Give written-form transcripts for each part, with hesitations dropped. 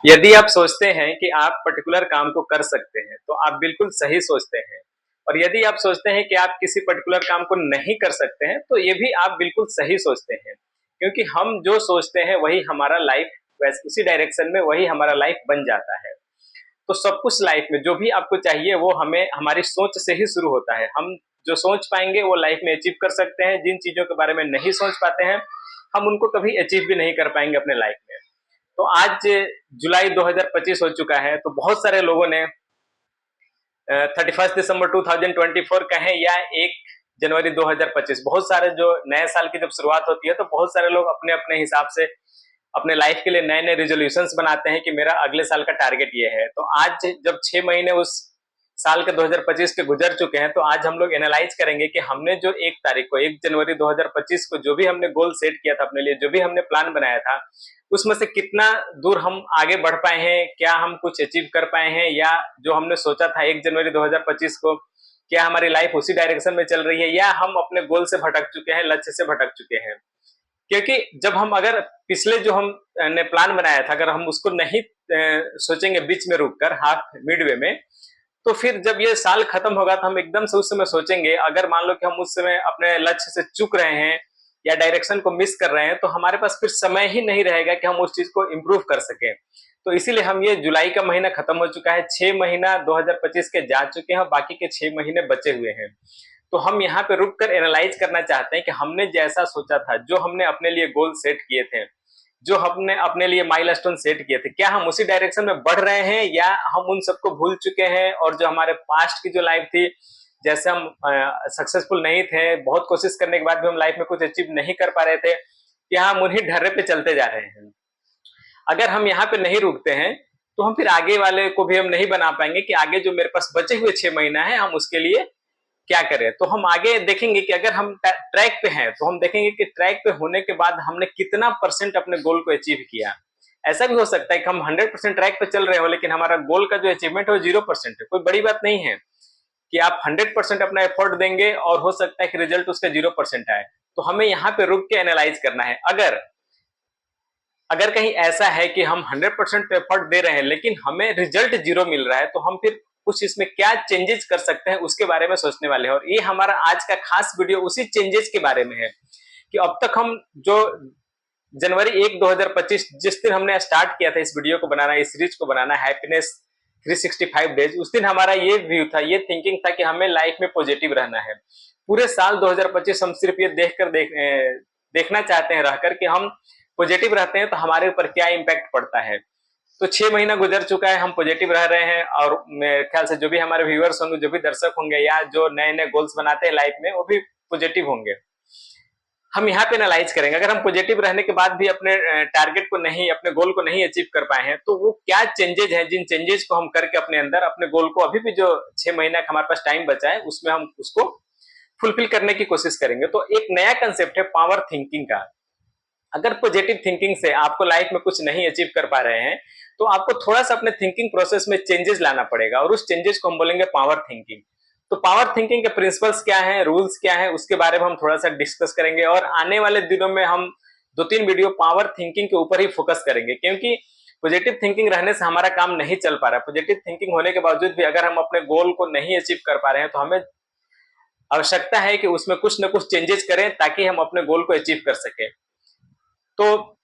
यदि आप सोचते हैं कि आप पर्टिकुलर काम को कर सकते हैं, तो आप बिल्कुल सही सोचते हैं। और यदि आप सोचते हैं कि आप किसी पर्टिकुलर काम को नहीं कर सकते हैं, तो ये भी आप बिल्कुल सही सोचते हैं। क्योंकि हम जो सोचते हैं वही हमारा लाइफ वैसे उसी डायरेक्शन में वही हमारा लाइफ बन जाता है। तो सब कुछ लाइफ में जो भी आपको चाहिए वो हमें हमारी सोच से ही शुरू होता है। हम जो सोच पाएंगे वो लाइफ में अचीव कर सकते हैं। जिन चीज़ों के बारे में नहीं सोच पाते हैं, हम उनको कभी अचीव भी नहीं कर पाएंगे अपने लाइफ में। तो आज जुलाई 2025 हो चुका है, तो बहुत सारे लोगों ने 31 दिसंबर 2024 कहें या 1 जनवरी 2025, बहुत सारे जो नए साल की जब शुरुआत होती है तो बहुत सारे लोग अपने अपने हिसाब से अपने लाइफ के लिए नए नए रिजोल्यूशंस बनाते हैं कि मेरा अगले साल का टारगेट ये है। तो आज जब 6 महीने उस साल के 2025 के गुजर चुके हैं, तो आज हम लोग एनालाइज करेंगे कि हमने जो 1 तारीख को 1 जनवरी 2025 को जो भी हमने गोल सेट किया था अपने लिए, जो भी हमने प्लान बनाया था, उसमें से कितना दूर हम आगे बढ़ पाए हैं, क्या हम कुछ अचीव कर पाए हैं, या जो हमने सोचा था 1 जनवरी 2025 को, क्या हमारी लाइफ उसी डायरेक्शन में चल रही है, या हम अपने गोल से भटक चुके हैं, लक्ष्य से भटक चुके हैं। क्योंकि जब हम अगर पिछले जो हम ने प्लान बनाया था, अगर हम उसको नहीं सोचेंगे बीच में रुक कर, हाफ मिडवे में, तो फिर जब ये साल खत्म होगा तो हम एकदम से उस समय सोचेंगे, अगर मान लो कि हम उस समय अपने लक्ष्य से चूक रहे हैं या डायरेक्शन को मिस कर रहे हैं, तो हमारे पास फिर समय ही नहीं रहेगा कि हम उस चीज को इम्प्रूव कर सकें। तो इसीलिए हम ये जुलाई का महीना खत्म हो चुका है, 6 महीना 2025 के जा चुके हैं, बाकी के 6 महीने बचे हुए हैं। तो हम यहाँ पे रुक कर एनालाइज करना चाहते हैं कि हमने जैसा सोचा था, जो हमने अपने लिए गोल सेट किए थे, जो हमने अपने लिए माइलस्टोन सेट किए थे, क्या हम उसी डायरेक्शन में बढ़ रहे हैं या हम उन सबको भूल चुके हैं, और जो हमारे पास्ट की जो लाइफ थी, जैसे हम सक्सेसफुल नहीं थे, बहुत कोशिश करने के बाद भी हम लाइफ में कुछ अचीव नहीं कर पा रहे थे, क्या हम उन्हीं ढर्रे पे चलते जा रहे हैं। अगर हम यहाँ पे नहीं रुकते हैं, तो हम फिर आगे वाले को भी हम नहीं बना पाएंगे कि आगे जो मेरे पास बचे हुए 6 महीना है हम उसके लिए क्या करें। तो हम आगे देखेंगे कि अगर हम ट्रैक पे हैं, तो हम देखेंगे कि ट्रैक पे होने के बाद हमने कितना परसेंट अपने गोल को अचीव किया। ऐसा भी हो सकता है कि हम 100% ट्रैक पे चल रहे हो, लेकिन हमारा गोल का जो अचीवमेंट है वो 0% है। कोई बड़ी बात नहीं है कि आप 100% अपना एफर्ट देंगे और हो सकता है कि रिजल्ट उसका 0% आए। तो हमें यहाँ पे रुक के एनालाइज करना है। अगर अगर कहीं ऐसा है कि हम 100% एफर्ट दे रहे हैं लेकिन हमें रिजल्ट 0 मिल रहा है, तो हम फिर कुछ इसमें क्या चेंजेस कर सकते हैं उसके बारे में सोचने वाले हैं। और ये हमारा आज का खास वीडियो उसी चेंजेस के बारे में है कि अब तक हम जो जनवरी 1 2025 जिस दिन हमने स्टार्ट किया था इस वीडियो को बनाना, इस सीरीज को बनाना, हैप्पीनेस 365 डेज, उस दिन हमारा ये व्यू था, ये थिंकिंग था कि हमें लाइफ में पॉजिटिव रहना है। पूरे साल 2025 हम सिर्फ ये देखना चाहते हैं रहकर कि हम पॉजिटिव रहते हैं तो हमारे ऊपर क्या इम्पैक्ट पड़ता है। तो 6 महीना गुजर चुका है, हम पॉजिटिव रह रहे हैं, और मेरे ख्याल से जो भी हमारे व्यूअर्स होंगे, जो भी दर्शक होंगे, या जो नए नए गोल्स बनाते हैं लाइफ में, वो भी पॉजिटिव होंगे। हम यहाँ पे एनालाइज करेंगे, अगर हम पॉजिटिव रहने के बाद भी अपने टारगेट को नहीं, अपने गोल को नहीं अचीव कर पाए हैं, तो वो क्या चेंजेज हैं, जिन चेंजेज को हम करके अपने अंदर अपने गोल को, अभी भी जो 6 महीना का हमारे पास टाइम बचा है, उसमें हम उसको फुलफिल करने की कोशिश करेंगे। तो एक नया कंसेप्ट है पावर थिंकिंग का। अगर पॉजिटिव थिंकिंग से आपको लाइफ में कुछ नहीं अचीव कर पा रहे हैं, तो आपको थोड़ा सा अपने थिंकिंग प्रोसेस में चेंजेस लाना पड़ेगा, और उस चेंजेस को हम बोलेंगे पावर थिंकिंग। तो पावर थिंकिंग के प्रिंसिपल्स क्या हैं, रूल्स क्या हैं, उसके बारे में हम थोड़ा सा डिस्कस करेंगे। और आने वाले दिनों में हम 2-3 वीडियो पावर थिंकिंग के ऊपर ही फोकस करेंगे, क्योंकि पॉजिटिव थिंकिंग रहने से हमारा काम नहीं चल पा रहा है। पॉजिटिव थिंकिंग होने के बावजूद भी अगर हम अपने गोल को नहीं अचीव कर पा रहे हैं, तो हमें आवश्यकता है कि उसमें कुछ ना कुछ चेंजेस करें ताकि हम अपने गोल को अचीव कर सके। तो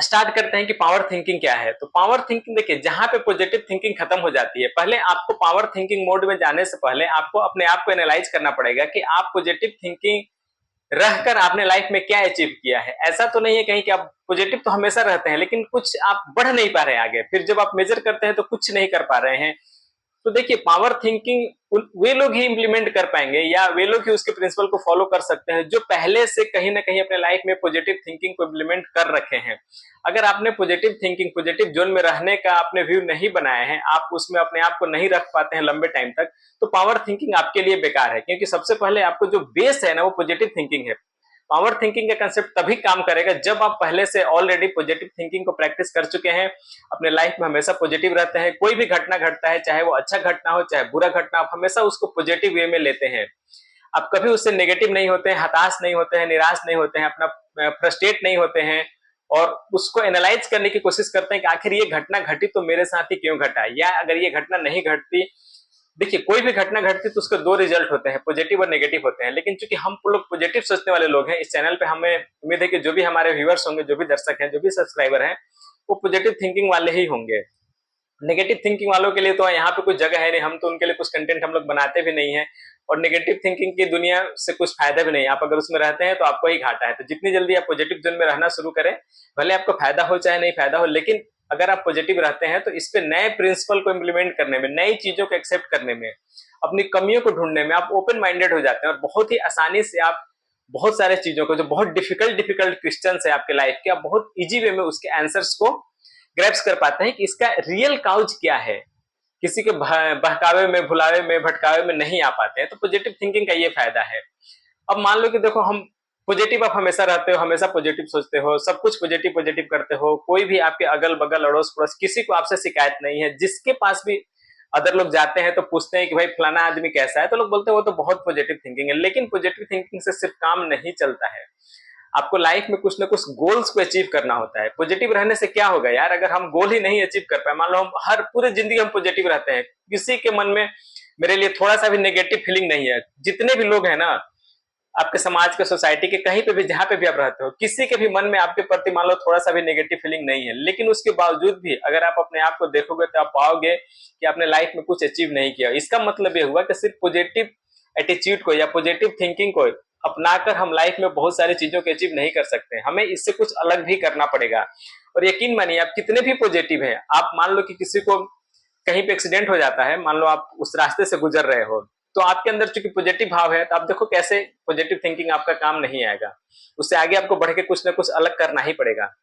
स्टार्ट करते हैं कि पावर थिंकिंग क्या है। तो पावर थिंकिंग देखिए, जहां पे पॉजिटिव थिंकिंग खत्म हो जाती है, पहले आपको पावर थिंकिंग मोड में जाने से पहले आपको अपने आप को एनालाइज करना पड़ेगा कि आप पॉजिटिव थिंकिंग रहकर आपने लाइफ में क्या अचीव किया है। ऐसा तो नहीं है कहीं कि आप पॉजिटिव तो हमेशा रहते हैं लेकिन कुछ आप बढ़ नहीं पा रहे हैं आगे, फिर जब आप मेजर करते हैं तो कुछ नहीं कर पा रहे हैं। तो देखिए, पावर थिंकिंग वे लोग ही इंप्लीमेंट कर पाएंगे, या वे लोग ही उसके प्रिंसिपल को फॉलो कर सकते हैं जो पहले से कहीं ना कहीं अपने लाइफ में पॉजिटिव थिंकिंग को इंप्लीमेंट कर रखे हैं। अगर आपने पॉजिटिव थिंकिंग, पॉजिटिव जोन में रहने का आपने व्यू नहीं बनाया है, आप उसमें अपने आप को नहीं रख पाते हैं लंबे टाइम तक, तो पावर थिंकिंग आपके लिए बेकार है। क्योंकि सबसे पहले आपको जो बेस है ना, वो पॉजिटिव थिंकिंग है। पावर थिंकिंग का कंसेप्ट तभी काम करेगा जब आप पहले से ऑलरेडी पॉजिटिव थिंकिंग को प्रैक्टिस कर चुके हैं, अपने लाइफ में हमेशा पॉजिटिव रहते हैं। कोई भी घटना घटता है, चाहे वो अच्छा घटना हो चाहे बुरा घटना, आप हमेशा उसको पॉजिटिव वे में लेते हैं। आप कभी उससे नेगेटिव नहीं होते हैं, हताश नहीं होते हैं, निराश नहीं होते हैं, अपना फ्रस्ट्रेट नहीं होते हैं, और उसको एनालाइज करने की कोशिश करते हैं कि आखिर ये घटना घटी तो मेरे साथ ही क्यों घटा, या अगर ये घटना नहीं घटती। देखिए, कोई भी घटना घटती तो उसके दो रिजल्ट होते हैं, पॉजिटिव और नेगेटिव होते हैं, लेकिन चूंकि हम लोग पॉजिटिव सोचने वाले लोग हैं, इस चैनल पे हमें उम्मीद है कि जो भी हमारे व्यूअर्स होंगे, जो भी दर्शक हैं, जो भी सब्सक्राइबर हैं, वो पॉजिटिव थिंकिंग वाले ही होंगे। नेगेटिव थिंकिंग वालों के लिए तो यहाँ पे कुछ जगह है नहीं, हम तो उनके लिए कुछ कंटेंट हम लोग बनाते भी नहीं है, और नेगेटिव थिंकिंग की दुनिया से कुछ फायदा भी नहीं है। आप अगर उसमें रहते हैं तो आपको ही घाटा है। तो जितनी जल्दी आप पॉजिटिव जोन में रहना शुरू करें, भले आपको फायदा हो चाहे नहीं फायदा हो, लेकिन अगर आप पॉजिटिव रहते हैं तो इस पे नए प्रिंसिपल को इम्प्लीमेंट करने में, नई चीजों को एक्सेप्ट करने में, अपनी कमियों को ढूंढने में आप ओपन माइंडेड हो जाते हैं, और बहुत ही आसानी से आप बहुत सारे चीजों को, जो बहुत डिफिकल्ट क्वेश्चन है आपके लाइफ के, आप बहुत इजी वे में उसके आंसर्स को ग्रैप्स कर पाते हैं कि इसका रियल काउज क्या है। किसी के बहकावे में, भुलावे में, भटकावे में नहीं आ पाते हैं। तो पॉजिटिव थिंकिंग का ये फायदा है। अब मान लो कि देखो, हम पॉजिटिव, आप हमेशा रहते हो, हमेशा पॉजिटिव सोचते हो, सब कुछ पॉजिटिव पॉजिटिव करते हो, कोई भी आपके अगल बगल अड़ोस पड़ोस किसी को आपसे शिकायत नहीं है, जिसके पास भी अदर लोग जाते हैं तो पूछते हैं कि भाई फलाना आदमी कैसा है, तो लोग बोलते हैं वो तो बहुत पॉजिटिव थिंकिंग है। लेकिन पॉजिटिव थिंकिंग से सिर्फ काम नहीं चलता है, आपको लाइफ में कुछ ना कुछ गोल्स को अचीव करना होता है। पॉजिटिव रहने से क्या होगा यार, अगर हम गोल ही नहीं अचीव कर पाए, मान लो हम हर पूरे जिंदगी हम पॉजिटिव रहते हैं, किसी के मन में मेरे लिए थोड़ा सा भी नेगेटिव फीलिंग नहीं है, जितने भी लोग हैं ना आपके समाज के, सोसाइटी के, कहीं पे भी जहां पे भी आप रहते हो, किसी के भी मन में आपके प्रति मान लो थोड़ा सा भी नेगेटिव फीलिंग नहीं है, लेकिन उसके बावजूद भी अगर आप अपने आप को देखोगे तो आप पाओगे कि आपने लाइफ में कुछ अचीव नहीं किया। इसका मतलब ये हुआ कि सिर्फ पॉजिटिव एटीट्यूड को या पॉजिटिव थिंकिंग को अपनाकर हम लाइफ में बहुत सारी चीजों को अचीव नहीं कर सकते, हमें इससे कुछ अलग भी करना पड़ेगा। और यकीन मानिए, आप कितने भी पॉजिटिव हैं, आप मान लो कि किसी को कहीं पे एक्सीडेंट हो जाता है, मान लो आप उस रास्ते से गुजर रहे हो, तो आपके अंदर चूंकि पॉजिटिव भाव है, तो आप देखो कैसे पॉजिटिव थिंकिंग आपका काम नहीं आएगा, उससे आगे आपको बढ़ के कुछ ना कुछ अलग करना ही पड़ेगा।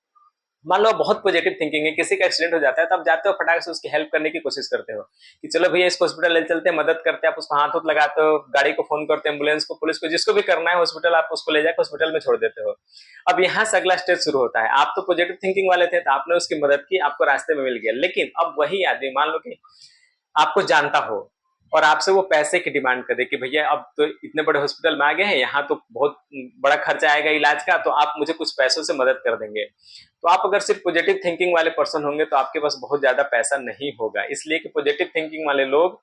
मान लो बहुत पॉजिटिव थिंकिंग है, किसी का एक्सीडेंट हो जाता है, तो आप जाते हो फटाक से उसकी हेल्प करने की कोशिश करते हो कि चलो भैया इसको हॉस्पिटल ले चलते हैं, मदद करते हैं, आप उसको हाथ लगाते हो, गाड़ी को फोन करते हैं, एम्बुलेंस को, पुलिस को, जिसको भी करना है हॉस्पिटल, आप उसको ले जाकर हॉस्पिटल में छोड़ देते हो। अब यहाँ से अगला स्टेज शुरू होता है। आप तो पॉजिटिव थिंकिंग वाले थे, तो आपने उसकी मदद की, आपको रास्ते में मिल गया, लेकिन अब वही आदमी मान लो कि आपको जानता हो और आपसे वो पैसे की डिमांड करे कि भैया अब तो इतने बड़े हॉस्पिटल में आ गए हैं, यहाँ तो बहुत बड़ा खर्चा आएगा इलाज का, तो आप मुझे कुछ पैसों से मदद कर देंगे। तो आप अगर सिर्फ पॉजिटिव थिंकिंग वाले पर्सन होंगे तो आपके पास बहुत ज्यादा पैसा नहीं होगा, इसलिए कि पॉजिटिव थिंकिंग वाले लोग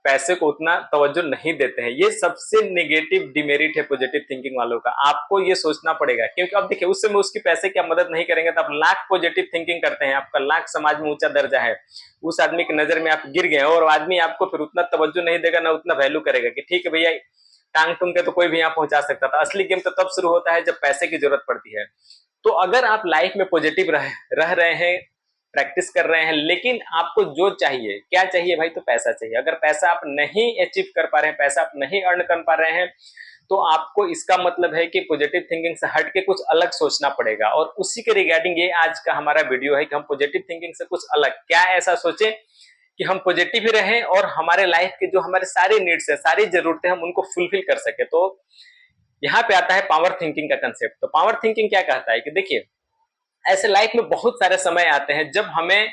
पैसे को उतना तवज्जो नहीं देते हैं। ये सबसे नेगेटिव डिमेरिट है पॉजिटिव थिंकिंग वालों का, आपको ये सोचना पड़ेगा। क्योंकि अब देखिए, उस समय उसकी पैसे की आप मदद नहीं करेंगे तो आप लाख पॉजिटिव थिंकिंग करते हैं, आपका लाख समाज में ऊंचा दर्जा है, उस आदमी की नजर में आप गिर गए और आदमी आपको फिर उतना तवज्जो नहीं देगा, ना उतना वैल्यू करेगा कि ठीक है भैया, टांग टूंग के तो कोई भी यहाँ पहुंचा सकता था। असली गेम तो तब शुरू होता है जब पैसे की जरूरत पड़ती है। तो अगर आप लाइफ में पॉजिटिव रह रहे हैं, प्रैक्टिस कर रहे हैं, लेकिन आपको जो चाहिए, क्या चाहिए भाई, तो पैसा चाहिए। अगर पैसा आप नहीं अचीव कर पा रहे हैं, पैसा आप नहीं अर्न कर पा रहे हैं, तो आपको इसका मतलब है कि पॉजिटिव थिंकिंग से हट के कुछ अलग सोचना पड़ेगा। और उसी के रिगार्डिंग ये आज का हमारा वीडियो है कि हम पॉजिटिव थिंकिंग से कुछ अलग क्या ऐसा सोचें कि हम पॉजिटिव ही रहें और हमारे लाइफ के जो हमारे सारे नीड्स है, सारी जरूरतें, हम उनको फुलफिल कर सके। तो यहाँ पे आता है पावर थिंकिंग का कंसेप्ट। तो पावर थिंकिंग क्या कहता है कि देखिए, ऐसे लाइफ में बहुत सारे समय आते हैं जब हमें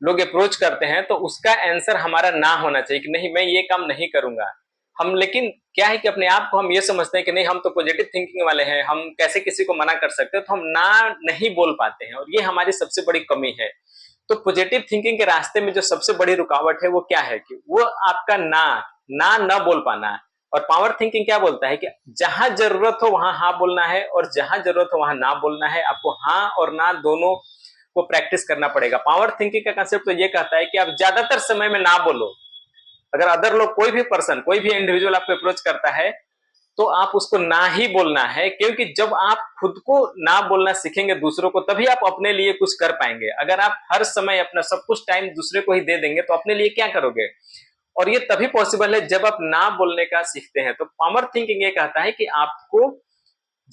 लोग अप्रोच करते हैं तो उसका आंसर हमारा ना होना चाहिए कि नहीं मैं ये काम नहीं करूंगा। हम लेकिन क्या है कि अपने आप को हम ये समझते हैं कि नहीं हम तो पॉजिटिव थिंकिंग वाले हैं, हम कैसे किसी को मना कर सकते हैं, तो हम ना नहीं बोल पाते हैं, और ये हमारी सबसे बड़ी कमी है। तो पॉजिटिव थिंकिंग के रास्ते में जो सबसे बड़ी रुकावट है वो क्या है कि वो आपका ना बोल पाना। और पावर थिंकिंग क्या बोलता है कि जहां जरूरत हो वहां हाँ बोलना है, और जहां जरूरत हो वहां ना बोलना है। आपको हाँ और ना दोनों को प्रैक्टिस करना पड़ेगा। पावर थिंकिंग का कंसेप्ट तो ये कहता है कि आप ज्यादातर समय में ना बोलो। अगर अदर लोग, कोई भी पर्सन, कोई भी इंडिविजुअल आपको अप्रोच करता है तो आप उसको ना ही बोलना है, क्योंकि जब आप खुद को ना बोलना सीखेंगे दूसरों को, तभी आप अपने लिए कुछ कर पाएंगे। अगर आप हर समय अपना सब कुछ टाइम दूसरे को ही दे देंगे तो अपने लिए क्या करोगे? और ये तभी पॉसिबल है जब आप ना बोलने का सीखते हैं। तो पावर थिंकिंग ये कहता है कि आपको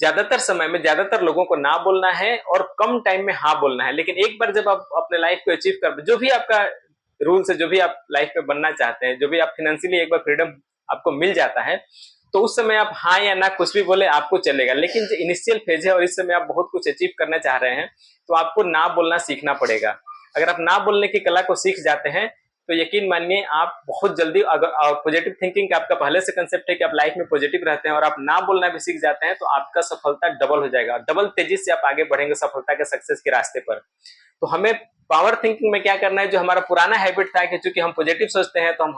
ज्यादातर समय में ज्यादातर लोगों को ना बोलना है और कम टाइम में हाँ बोलना है। लेकिन एक बार जब आप अपने लाइफ को अचीव कर, जो भी आपका रूल्स है, जो भी आप लाइफ में बनना चाहते हैं, जो भी आप फाइनेंशियली एक बार फ्रीडम आपको मिल जाता है, तो उस समय आप हाँ या ना कुछ भी बोले आपको चलेगा। लेकिन जो इनिशियल फेज है और इस समय आप बहुत कुछ अचीव करना चाह रहे हैं, तो आपको ना बोलना सीखना पड़ेगा। अगर आप ना बोलने की कला को सीख जाते हैं तो यकीन मानिए आप बहुत जल्दी, अगर पॉजिटिव थिंकिंग का आपका पहले से कंसेप्ट है कि आप लाइफ में पॉजिटिव रहते हैं और आप ना बोलना भी सीख जाते हैं, तो आपका सफलता डबल हो जाएगा, डबल तेजी से आप आगे बढ़ेंगे सफलता के सक्सेस के रास्ते पर। तो हमें पावर थिंकिंग में क्या करना है, जो हमारा पुराना हैबिट था कि चूंकि हम पॉजिटिव सोचते हैं तो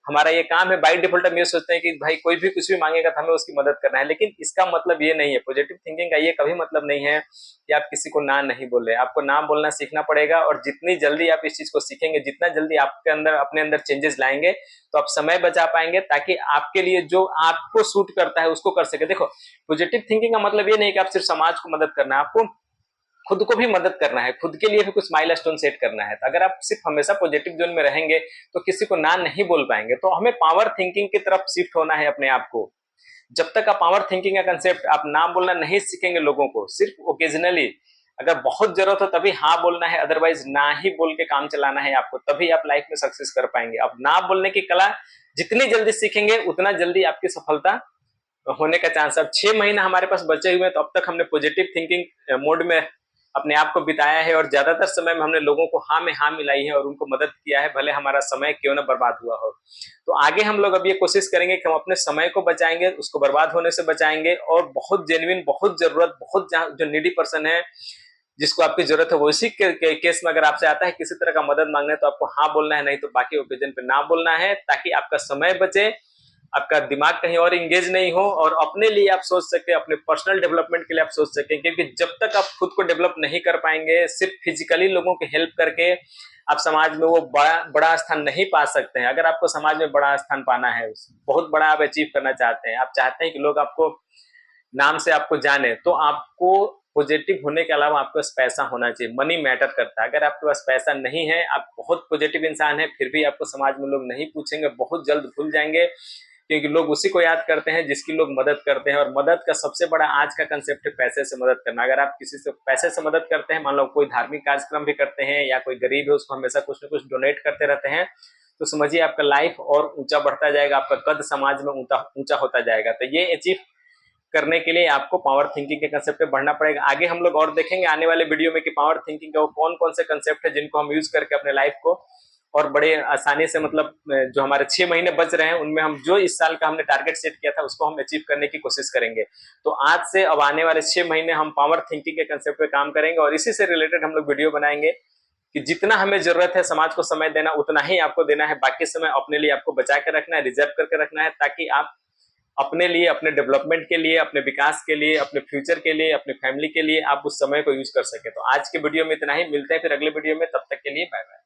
हमारा ये काम है, बाय डिफॉल्ट हम ये सोचते हैं कि भाई कोई भी कुछ भी मांगेगा तो हमें उसकी मदद करना है, लेकिन इसका मतलब ये नहीं है, पॉजिटिव थिंकिंग का ये कभी मतलब नहीं है कि आप किसी को ना नहीं बोल रहे। आपको ना बोलना सीखना पड़ेगा, और जितनी जल्दी आप इस चीज को सीखेंगे, जितना जल्दी आपके अंदर अपने अंदर चेंजेस लाएंगे, तो आप समय बचा पाएंगे, ताकि आपके लिए जो आपको सूट करता है उसको कर सके। देखो, पॉजिटिव थिंकिंग का मतलब ये नहीं कि आप सिर्फ समाज को मदद करना है, आपको खुद को भी मदद करना है, खुद के लिए भी कुछ माइलस्टोन सेट करना है। तो अगर आप सिर्फ हमेशा पॉजिटिव जोन में रहेंगे तो किसी को ना नहीं बोल पाएंगे। तो हमें पावर थिंकिंग की तरफ शिफ्ट होना है अपने आप को। जब तक आप पावर थिंकिंग का कंसेप्ट, आप ना बोलना नहीं सीखेंगे लोगों को, सिर्फ ओकेजनली अगर बहुत जरूरत हो तभी हाँ बोलना है, अदरवाइज ना ही बोल के काम चलाना है आपको, तभी आप लाइफ में सक्सेस कर पाएंगे। अब ना बोलने की कला जितनी जल्दी सीखेंगे उतना जल्दी आपकी सफलता होने का चांस। अब 6 महीना हमारे पास बचे हुए हैं, तो अब तक हमने पॉजिटिव थिंकिंग मोड में अपने आप को बिताया है, और ज्यादातर समय में हमने लोगों को हाँ में हाँ मिलाई है और उनको मदद किया है, भले हमारा समय क्यों ना बर्बाद हुआ हो। तो आगे हम लोग अब ये कोशिश करेंगे कि हम अपने समय को बचाएंगे, उसको बर्बाद होने से बचाएंगे, और बहुत जेन्युइन, बहुत जरूरत, बहुत जो नीडी पर्सन है जिसको आपकी जरूरत है, वो इसी केस में अगर आपसे आता है किसी तरह का मदद मांगने, तो आपको हाँ बोलना है, नहीं तो बाकी ओकेजन पे ना बोलना है, ताकि आपका समय बचे, आपका दिमाग कहीं और इंगेज नहीं हो, और अपने लिए आप सोच सके, अपने पर्सनल डेवलपमेंट के लिए आप सोच सके। क्योंकि जब तक आप खुद को डेवलप नहीं कर पाएंगे, सिर्फ फिजिकली लोगों की हेल्प करके आप समाज में वो बड़ा स्थान नहीं पा सकते हैं। अगर आपको समाज में बड़ा स्थान पाना है, बहुत बड़ा आप अचीव करना चाहते हैं, आप चाहते हैं कि लोग आपको नाम से आपको जाने, तो आपको पॉजिटिव होने के अलावा आपके पास पैसा होना चाहिए। मनी मैटर करता है। अगर आपके पास पैसा नहीं है, आप बहुत पॉजिटिव इंसान है, फिर भी आपको समाज में लोग नहीं पूछेंगे, बहुत जल्द भूल जाएंगे, क्योंकि लोग उसी को याद करते हैं जिसकी लोग मदद करते हैं। और मदद का सबसे बड़ा आज का कंसेप्ट है पैसे से मदद करना। अगर आप किसी से पैसे से मदद करते हैं, मान लो कोई धार्मिक कार्यक्रम भी करते हैं, या कोई गरीब है उसको हमेशा कुछ न कुछ डोनेट करते रहते हैं, तो समझिए आपका लाइफ और ऊंचा बढ़ता जाएगा, आपका कद समाज में ऊंचा होता जाएगा। तो ये अचीव करने के लिए आपको पावर थिंकिंग के कंसेप्ट पे बढ़ना पड़ेगा। आगे हम लोग और देखेंगे आने वाले वीडियो में कि पावर थिंकिंग का वो कौन कौन से कंसेप्ट है जिनको हम यूज करके अपने लाइफ को और बड़े आसानी से, मतलब जो हमारे 6 महीने बच रहे हैं उनमें हम जो इस साल का हमने टारगेट सेट किया था उसको हम अचीव करने की कोशिश करेंगे। तो आज से अब आने वाले 6 महीने हम पावर थिंकिंग के कंसेप्ट पे काम करेंगे, और इसी से रिलेटेड हम लोग वीडियो बनाएंगे कि जितना हमें जरूरत है समाज को समय देना, उतना ही आपको देना है। बाकी समय अपने लिए आपको बचा के रखना है, रिजर्व करके रखना है, ताकि आप अपने लिए, अपने डेवलपमेंट के लिए, अपने विकास के लिए, अपने फ्यूचर के लिए, अपने फैमिली के लिए आप उस समय को यूज कर सके। तो आज के वीडियो में इतना ही, मिलते हैं फिर अगले वीडियो में, तब तक के लिए बाय बाय।